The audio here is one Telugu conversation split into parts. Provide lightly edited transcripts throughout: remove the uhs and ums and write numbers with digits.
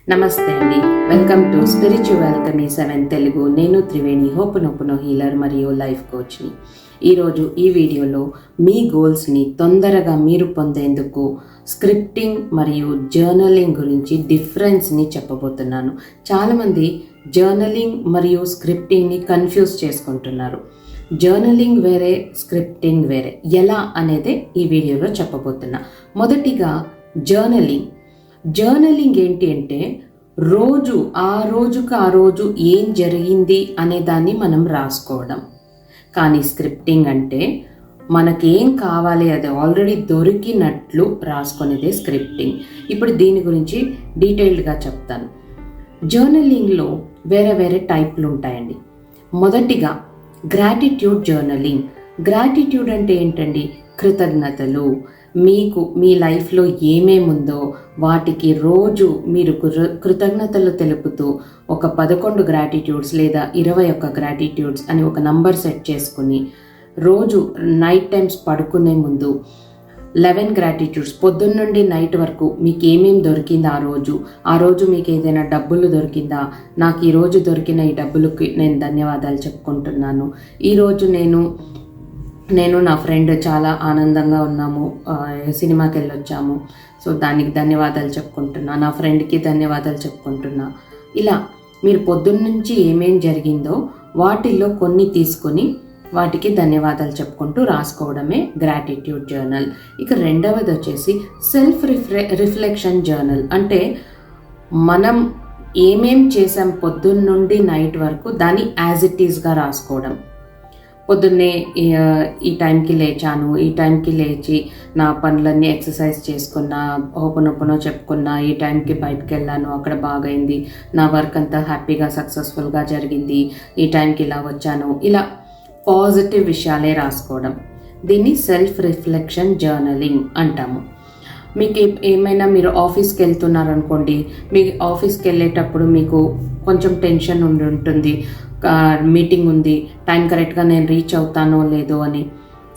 నమస్తే అండి, welcome to spiritual Alchemy 7 Telugu. నేను త్రివేణి, హోపనోపనో హీలర్ మరియు లైఫ్ కోచ్ని. ఈరోజు ఈ వీడియోలో మీ గోల్స్ని తొందరగా మీరు పొందేందుకు స్క్రిప్టింగ్ మరియు జర్నలింగ్ గురించి డిఫరెన్స్ని చెప్పబోతున్నాను. చాలామంది జర్నలింగ్ మరియు స్క్రిప్టింగ్ని కన్ఫ్యూజ్ చేసుకుంటున్నారు. జర్నలింగ్ వేరే, స్క్రిప్టింగ్ వేరే. ఎలా అనేది ఈ వీడియోలో చెప్పబోతున్నా. మొదటిగా జర్నలింగ్ ఏంటి అంటే ఆ రోజు ఏం జరిగింది అనే దాన్ని మనం రాసుకోవడం. కానీ స్క్రిప్టింగ్ అంటే మనకేం కావాలి అది ఆల్రెడీ దొరికినట్లు రాసుకునేదే స్క్రిప్టింగ్. ఇప్పుడు దీని గురించి డీటెయిల్డ్గా చెప్తాను. జర్నలింగ్లో వేరే వేరే టైప్లు ఉంటాయండి. మొదటిగా గ్రాటిట్యూడ్ జర్నలింగ్. గ్రాటిట్యూడ్ అంటే ఏంటండి? కృతజ్ఞతలు. మీకు మీ లైఫ్లో ఏమేముందో వాటికి రోజు మీరు కృతజ్ఞతలు తెలుపుతూ ఒక 11 గ్రాటిట్యూడ్స్ లేదా 21 గ్రాటిట్యూడ్స్ అని ఒక నంబర్ సెట్ చేసుకుని రోజు నైట్ టైమ్స్ పడుకునే ముందు 11 గ్రాటిట్యూడ్స్, పొద్దున్న నుండి నైట్ వరకు మీకు ఏమేమి దొరికింది ఆ రోజు మీకు ఏదైనా డబ్బులు దొరికిందా, నాకు ఈరోజు దొరికిన ఈ డబ్బులకి నేను ధన్యవాదాలు చెప్పుకుంటున్నాను. ఈరోజు నేను నా ఫ్రెండ్ చాలా ఆనందంగా ఉన్నాము, సినిమాకి వెళ్ళొచ్చాము, సో దానికి ధన్యవాదాలు చెప్పుకుంటున్నా, నా ఫ్రెండ్కి ధన్యవాదాలు చెప్పుకుంటున్నా. ఇలా మీరు పొద్దున్న నుంచి ఏమేం జరిగిందో వాటిల్లో కొన్ని తీసుకొని వాటికి ధన్యవాదాలు చెప్పుకుంటూ రాసుకోవడమే గ్రాటిట్యూడ్ జర్నల్. ఇక రెండవది వచ్చేసి సెల్ఫ్ రిఫ్లెక్షన్ జర్నల్. అంటే మనం ఏమేం చేసాం పొద్దున్న నుండి నైట్ వరకు దాన్ని యాజ్ ఇట్ ఈస్గా రాసుకోవడం. పొద్దున్నే ఈ టైంకి లేచాను, ఈ టైంకి లేచి నా పనులన్నీ ఎక్సర్సైజ్ చేసుకున్నా, ఓపెనో చెప్పుకున్నా, ఈ టైంకి బయటకు వెళ్ళాను, అక్కడ బాగైంది, నా వర్క్ అంతా హ్యాపీగా సక్సెస్ఫుల్గా జరిగింది, ఈ టైంకి ఇలా వచ్చాను, ఇలా పాజిటివ్ విషయాలే రాసుకోవడం. దీన్ని సెల్ఫ్ రిఫ్లెక్షన్ జర్నలింగ్ అంటాము. మీకు ఏమైనా మీరు ఆఫీస్కి వెళ్తున్నారనుకోండి, మీ ఆఫీస్కి వెళ్ళేటప్పుడు మీకు కొంచెం టెన్షన్ ఉంటుంది, మీటింగ్ ఉంది, టైం కరెక్ట్గా నేను రీచ్ అవుతానో లేదో అని.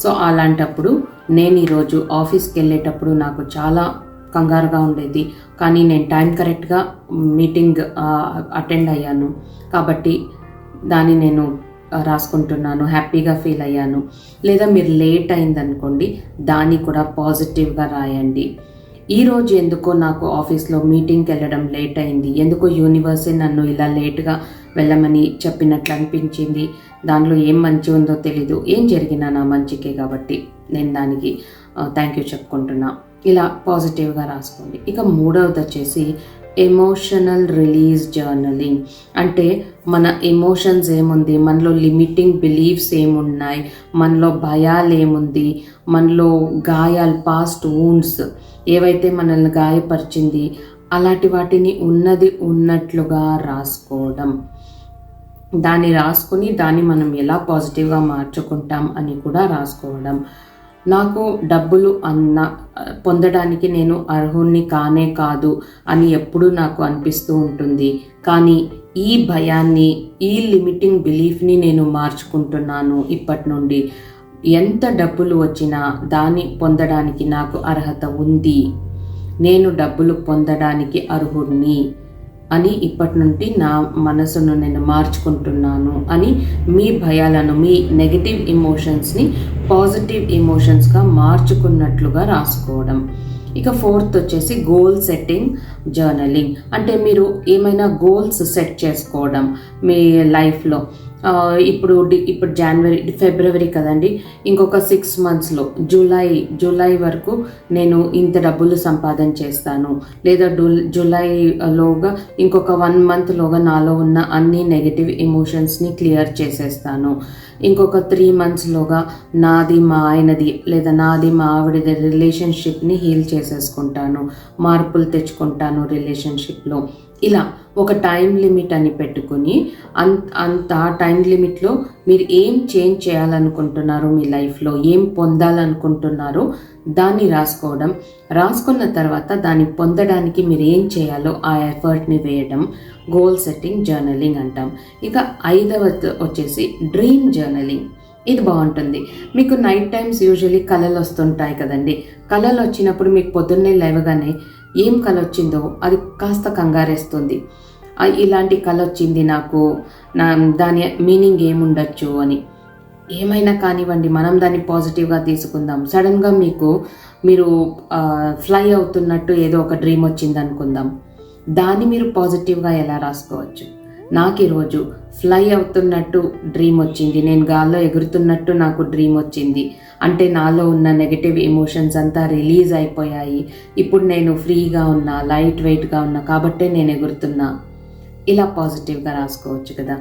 సో అలాంటప్పుడు నేను ఈరోజు ఆఫీస్కి వెళ్ళేటప్పుడు నాకు చాలా కంగారుగా ఉండేది, కానీ నేను టైం కరెక్ట్గా మీటింగ్ అటెండ్ అయ్యాను కాబట్టి దాన్ని నేను రాసుకుంటున్నాను, హ్యాపీగా ఫీల్ అయ్యాను. లేదా మీరు లేట్ అయిందనుకోండి, దాన్ని కూడా పాజిటివ్గా రాయండి. ఈరోజు ఎందుకో నాకు ఆఫీస్లో మీటింగ్కి వెళ్ళడం లేట్ అయింది, ఎందుకో యూనివర్సే నన్ను ఇలా లేట్గా వెళ్ళమని చెప్పినట్లు అనిపించింది, దానిలో ఏం మంచి ఉందో తెలీదు, ఏం జరిగినా నా మంచికే కాబట్టి నేను దానికి థ్యాంక్ యూ చెప్పుకుంటున్నా. ఇలా పాజిటివ్గా రాసుకోండి. ఇక మూడవది వచ్చేసి ఎమోషనల్ రిలీజ్ జర్నలింగ్. అంటే మన ఎమోషన్స్ ఏముంది, మనలో లిమిటింగ్ బిలీఫ్స్ ఏమున్నాయి, మనలో భయాలు ఏముంది, మనలో గాయాలు, పాస్ట్ వూండ్స్ ఏవైతే మనల్ని గాయపరిచింది అలాంటి వాటిని ఉన్నట్లుగా రాసుకోవడం. దాన్ని రాసుకుని దాన్ని మనం ఎలా పాజిటివ్గా మార్చుకుంటాం అని కూడా రాసుకోవడం. నాకు డబ్బులు పొందడానికి నేను అర్హుణ్ణి కానే కాదు అని ఎప్పుడూ నాకు అనిపిస్తూ ఉంటుంది, కానీ ఈ భయాన్ని, ఈ లిమిటింగ్ బిలీఫ్ని నేను మార్చుకుంటున్నాను. ఇప్పటి నుండి ఎంత డబ్బులు వచ్చినా దాన్ని పొందడానికి నాకు అర్హత ఉంది, నేను డబ్బులు పొందడానికి అర్హుడిని అని ఇప్పటి నుండి నా మనసును నేను మార్చుకుంటున్నాను అని మీ భయాలను, మీ నెగటివ్ ఎమోషన్స్ని పాజిటివ్ ఎమోషన్స్గా మార్చుకున్నట్లుగా రాసుకోవడం. ఇక ఫోర్త్ వచ్చేసి గోల్ సెట్టింగ్ జర్నలింగ్. అంటే మీరు ఏమైనా గోల్స్ సెట్ చేసుకోవడం మీ లైఫ్లో. ఇప్పుడు ఫిబ్రవరి కదండి, ఇంకొక 6 monthsలో జూలై వరకు నేను ఇంత డబ్బులు సంపాదన చేస్తాను, లేదా జూలైలోగా ఇంకొక 1 monthలోగా నాలో ఉన్న అన్ని నెగటివ్ ఎమోషన్స్ని క్లియర్ చేసేస్తాను, ఇంకొక 3 monthsలోగా నాది మా ఆయనది లేదా నాది మా ఆవిడది రిలేషన్షిప్ని హీల్ చేసేసుకుంటాను, మార్పులు తెచ్చుకుంటాను రిలేషన్షిప్లో. ఇలా ఒక టైం లిమిట్ అని పెట్టుకుని అంత టైం లిమిట్లో మీరు ఏం చేంజ్ చేయాలనుకుంటున్నారో, మీ లైఫ్లో ఏం పొందాలనుకుంటున్నారో దాన్ని రాసుకోవడం. రాసుకున్న తర్వాత దాన్ని పొందడానికి మీరు ఏం చేయాలో ఆ ఎఫర్ట్ని వేయడం గోల్ సెట్టింగ్ జర్నలింగ్ అంటాం. ఇక ఐదవది వచ్చేసి డ్రీమ్ జర్నలింగ్. ఇది బాగుంటుంది. మీకు నైట్ టైమ్స్ యూజువలీ కళలు వస్తుంటాయి కదండి. కళలు వచ్చినప్పుడు మీకు పొద్దున్నే లేవగానే ఏం కల వచ్చిందో అది కాస్త కంగారేస్తుంది. ఇలాంటి కల వచ్చింది నాకు, దాని మీనింగ్ ఏముండొచ్చు అని. ఏమైనా కానివ్వండి, మనం దాన్ని పాజిటివ్గా తీసుకుందాం. సడన్గా మీరు ఫ్లై అవుతున్నట్టు ఏదో ఒక డ్రీమ్ వచ్చింది అనుకుందాం, దాన్ని మీరు పాజిటివ్గా ఎలా రాసుకోవచ్చు? నాకు ఈరోజు ఫ్లై అవుతున్నట్టు డ్రీమ్ వచ్చింది, నేను గాల్లో ఎగురుతున్నట్టు నాకు డ్రీమ్ వచ్చింది అంటే నాలో ఉన్న నెగటివ్ ఎమోషన్స్ అంతా రిలీజ్ అయిపోయాయి, ఇప్పుడు నేను ఫ్రీగా ఉన్నా, లైట్ వెయిట్గా ఉన్నా కాబట్టే నేను ఎగురుతున్నా. ఇలా పాజిటివ్గా రాసుకోవచ్చు కదా.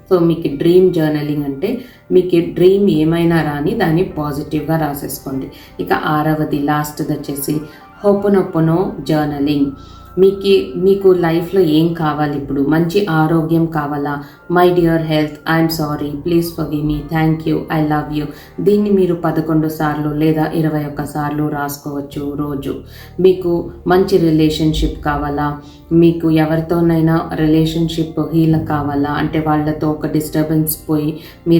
సో మీకు డ్రీమ్ జర్నలింగ్ అంటే మీకు డ్రీమ్ ఏమైనా రాని దాన్ని పాజిటివ్గా రాసేసుకోండి. ఇక 6వది లాస్ట్ది వచ్చేసి హోపోనోపోనో జర్నలింగ్. మీకు లైఫ్లో ఏం కావాలి? ఇప్పుడు మంచి ఆరోగ్యం కావాలా? My dear health, I'm sorry, please forgive me, thank you, I love you. దీన్ని మీరు 11 సార్లు లేదా 21 సార్లు రాసుకోవచ్చు రోజు. మీకు మంచి రిలేషన్షిప్ కావాలా? మీకు ఎవరితోనైనా రిలేషన్షిప్ హీల్ కావాలా? అంటే వాళ్ళతో ఒక డిస్టర్బెన్స్ పోయి మీ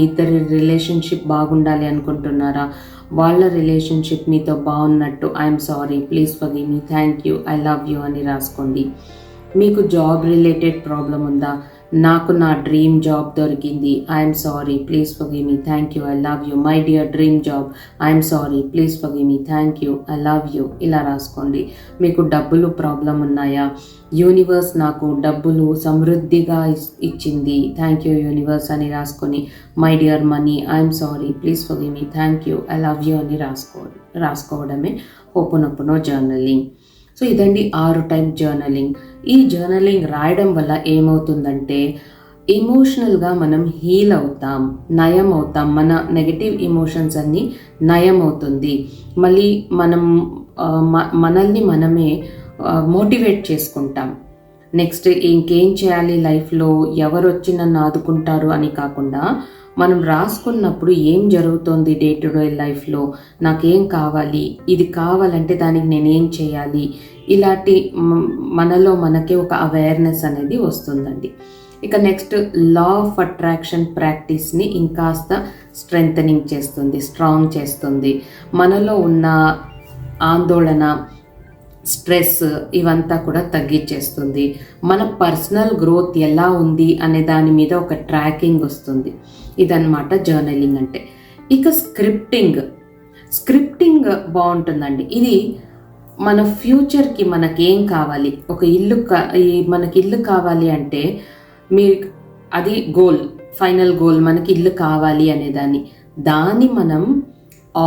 ఇద్దరి రిలేషన్షిప్ బాగుండాలి అనుకుంటున్నారా? వాళ్ళ రిలేషన్షిప్ మీతో బాగున్నట్టు I'm sorry, please forgive me, thank you, I love you అని రాసుకోండి. మీకు జాబ్ రిలేటెడ్ ప్రాబ్లం ఉందా? నాకు నా డ్రీమ్ జాబ్ దొరికింది, I'm sorry, please forgive me, thank you, I love you. My dear dream job, I'm sorry, please forgive me, thank you, I love you. ఇలా రాసుకోండి. మీకు డబ్బులు ప్రాబ్లం ఉన్నాయా? యూనివర్స్ నాకు డబ్బులు సమృద్ధిగా ఇచ్చింది, థ్యాంక్ యూ యూనివర్స్ అని రాసుకొని my dear money, I'm sorry, please forgive me, thank you, I love you అని రాసుకోవడమే హోపోనోపోనో జర్నలింగ్. సో ఇదండి 6 టైప్ జర్నలింగ్. ఈ జర్నలింగ్ రాయడం వల్ల ఏమవుతుందంటే ఎమోషనల్గా మనం హీల్ అవుతాం, నయం అవుతాం. మన నెగటివ్ ఎమోషన్స్ అన్నీ నయం అవుతుంది. మళ్ళీ మనల్ని మనమే మోటివేట్ చేసుకుంటాం. నెక్స్ట్ ఇంకేం చేయాలి లైఫ్లో, ఎవరు వచ్చి నన్ను ఆదుకుంటారు అని కాకుండా మనం రాసుకున్నప్పుడు ఏం జరుగుతోంది డే టు డే లైఫ్లో, నాకేం కావాలి, ఇది కావాలంటే దానికి నేనేం చేయాలి, ఇలాంటి మనలో మనకే ఒక అవేర్నెస్ అనేది వస్తుందండి. ఇక నెక్స్ట్ లా ఆఫ్ అట్రాక్షన్ ప్రాక్టీస్ని ఇంకాస్త స్ట్రెంథనింగ్ చేస్తుంది, స్ట్రాంగ్ చేస్తుంది. మనలో ఉన్న ఆందోళన, స్ట్రెస్ ఇవంతా కూడా తగ్గించేస్తుంది. మన పర్సనల్ గ్రోత్ ఎలా ఉంది అనే దాని మీద ఒక ట్రాకింగ్ వస్తుంది. ఇదన్నమాట జర్నలింగ్ అంటే. ఇక స్క్రిప్టింగ్ బాగుంటుందండి. ఇది మన ఫ్యూచర్కి మనకేం కావాలి, ఒక మనకి ఇల్లు కావాలి అంటే అది ఫైనల్ గోల్, మనకి ఇల్లు కావాలి దాన్ని మనం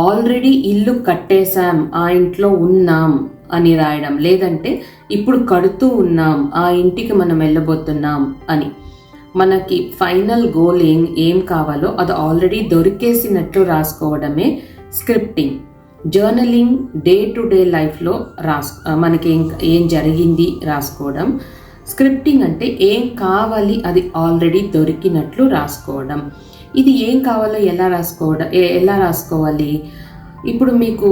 ఆల్రెడీ ఇల్లు కట్టేశాం, ఆ ఇంట్లో ఉన్నాం అని రాయడం. లేదంటే ఇప్పుడు కడుతూ ఉన్నాం, ఆ ఇంటికి మనం వెళ్ళబోతున్నాం అని. మనకి ఫైనల్ గోల్ ఏం కావాలో అది ఆల్రెడీ దొరికేసినట్లు రాసుకోవడమే scripting. Journaling day to day లైఫ్లో మనకి ఏం జరిగింది రాసుకోవడం. స్క్రిప్టింగ్ అంటే ఏం కావాలి అది ఆల్రెడీ దొరికినట్లు రాసుకోవడం. ఇది ఏం కావాలో ఎలా రాసుకోవాలి? ఇప్పుడు మీకు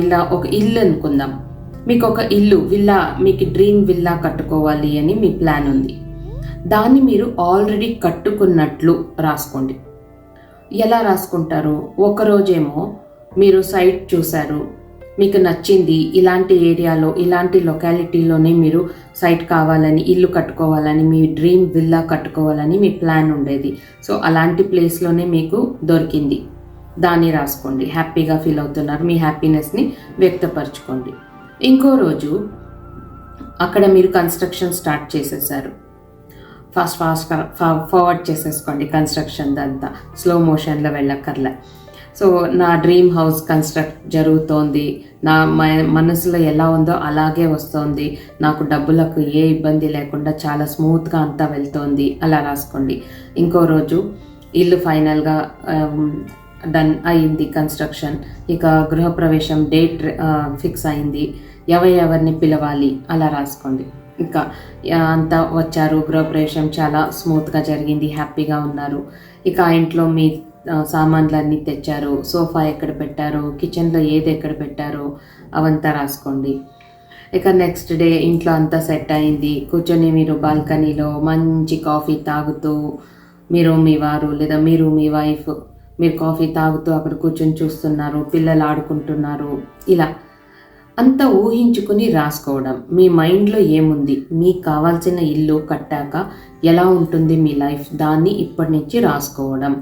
ఇలా ఒక ఇల్లు అనుకుందాం. మీకు ఒక మీకు డ్రీమ్ విల్లా కట్టుకోవాలి అని మీ ప్లాన్ ఉంది. దాన్ని మీరు ఆల్రెడీ కట్టుకున్నట్లు రాసుకోండి. ఎలా రాసుకుంటారు? ఒకరోజేమో మీరు సైట్ చూశారు, మీకు నచ్చింది, ఇలాంటి ఏరియాలో ఇలాంటి లొకాలిటీలోనే మీరు సైట్ కావాలని, ఇల్లు కట్టుకోవాలని, మీ డ్రీమ్ విల్లా కట్టుకోవాలని మీ ప్లాన్ ఉండేది. సో అలాంటి ప్లేస్లోనే మీకు దొరికింది, దాన్ని రాసుకోండి. హ్యాపీగా ఫీల్ అవుతున్నారు, మీ హ్యాపీనెస్ని వ్యక్తపరచుకోండి. ఇంకో రోజు అక్కడ మీరు కన్స్ట్రక్షన్ స్టార్ట్ చేసేసారు. ఫార్వర్డ్ చేసేసుకోండి కన్స్ట్రక్షన్ అంతా, స్లో మోషన్లో వెళ్ళక్కర్లే. సో నా డ్రీమ్ హౌస్ కన్స్ట్రక్ట్ జరుగుతోంది, నా మనసులో ఎలా ఉందో అలాగే వస్తోంది, నాకు డబ్బులకు ఏ ఇబ్బంది లేకుండా చాలా స్మూత్గా అంతా వెళ్తోంది, అలా రాసుకోండి. ఇంకో రోజు ఇల్లు ఫైనల్గా డన్ అయింది కన్స్ట్రక్షన్, ఇక గృహప్రవేశం డేట్ ఫిక్స్ అయింది, ఎవరిని పిలవాలి అలా రాసుకోండి. ఇంకా అంతా వచ్చారు, గృహప్రవేశం చాలా స్మూత్గా జరిగింది, హ్యాపీగా ఉన్నారు. ఇక ఆ ఇంట్లో మీ సామాన్లన్నీ తెచ్చారు, సోఫా ఎక్కడ పెట్టారు, కిచెన్లో ఏది ఎక్కడ పెట్టారు అవంతా రాసుకోండి. ఇక నెక్స్ట్ డే ఇంట్లో అంతా సెట్ అయింది, కూర్చొని మీరు బాల్కనీలో మంచి కాఫీ తాగుతూ, మీరు మీ వారు లేదా మీరు మీ వైఫ్ మీరు కాఫీ తాగుతూ అక్కడ కూర్చొని చూస్తున్నారు, పిల్లలు ఆడుకుంటున్నారు. ఇలా అంతా ఊహించుకుని రాసుకోవడం. మీ మైండ్లో ఏముంది, మీకు కావాల్సిన ఇల్లు కట్టాక ఎలా ఉంటుంది మీ లైఫ్, దాన్ని ఇప్పటి నుంచి రాసుకోవడం.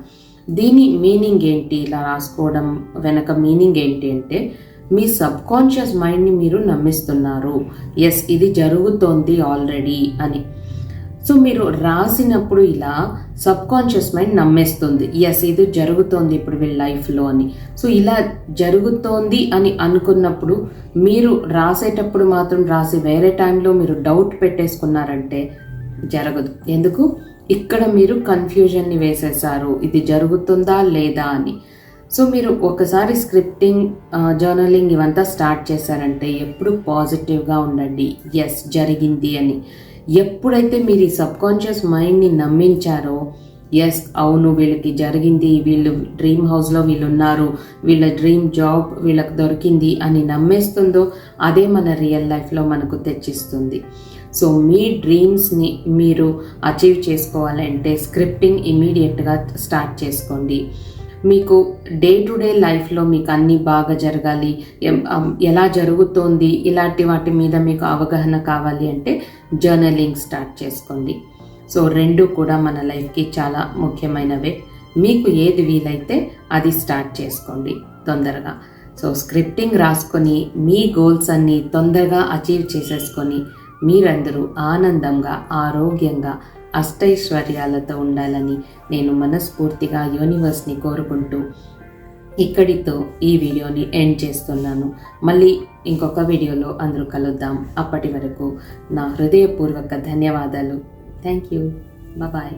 దీని మీనింగ్ ఏంటి, ఇలా రాసుకోవడం వెనక మీనింగ్ ఏంటి అంటే, మీ సబ్కాన్షియస్ మైండ్ని మీరు నమ్మిస్తున్నారు, ఎస్ ఇది జరుగుతోంది ఆల్రెడీ అని. సో మీరు రాసినప్పుడు ఇలా సబ్కాన్షియస్ మైండ్ నమ్మేస్తుంది, ఎస్ ఇది జరుగుతోంది ఇప్పుడు వీళ్ళ లైఫ్లో అని. సో ఇలా జరుగుతోంది అని అనుకున్నప్పుడు మీరు రాసేటప్పుడు మాత్రం రాసి వేరే టైంలో మీరు డౌట్ పెట్టేసుకున్నారంటే జరగదు. ఎందుకు, ఇక్కడ మీరు కన్ఫ్యూజన్ని వేసేసారు, ఇది జరుగుతుందా లేదా అని. సో మీరు ఒకసారి స్క్రిప్టింగ్, జర్నలింగ్ ఇవంతా స్టార్ట్ చేశారంటే ఎప్పుడు పాజిటివ్గా ఉండండి, ఎస్ జరిగింది అని. ఎప్పుడైతే మీరు ఈ సబ్కాన్షియస్ మైండ్ని నమ్మించారో, ఎస్ అవును వీళ్ళకి జరిగింది, వీళ్ళు డ్రీమ్ హౌస్లో వీళ్ళు ఉన్నారు, వీళ్ళ డ్రీమ్ జాబ్ వీళ్ళకి దొరికింది అని నమ్మేస్తుందో, అదే మన రియల్ లైఫ్లో మనకు తెచ్చిస్తుంది. సో మీ డ్రీమ్స్ని మీరు అచీవ్ చేసుకోవాలంటే స్క్రిప్టింగ్ ఇమీడియట్గా స్టార్ట్ చేసుకోండి. మీకు డే టు డే లైఫ్లో మీకు అన్నీ బాగా జరగాలి, ఎలా జరుగుతోంది ఇలాంటి వాటి మీద మీకు అవగాహన కావాలి అంటే జర్నలింగ్ స్టార్ట్ చేసుకోండి. సో రెండు కూడా మన లైఫ్కి చాలా ముఖ్యమైనవే. మీకు ఏది వీలైతే అది స్టార్ట్ చేసుకోండి తొందరగా. సో స్క్రిప్టింగ్ రాసుకొని మీ గోల్స్ అన్నీ తొందరగా అచీవ్ చేసేసుకొని మీరందరూ ఆనందంగా, ఆరోగ్యంగా, అష్టైశ్వర్యాలతో ఉండాలని నేను మనస్ఫూర్తిగా యూనివర్స్ని కోరుకుంటూ ఇక్కడితో ఈ వీడియోని ఎండ్ చేస్తున్నాను. మళ్ళీ ఇంకొక వీడియోలో అందరూ కలుద్దాం. అప్పటి వరకు నా హృదయపూర్వక ధన్యవాదాలు. Thank you. బాయ్.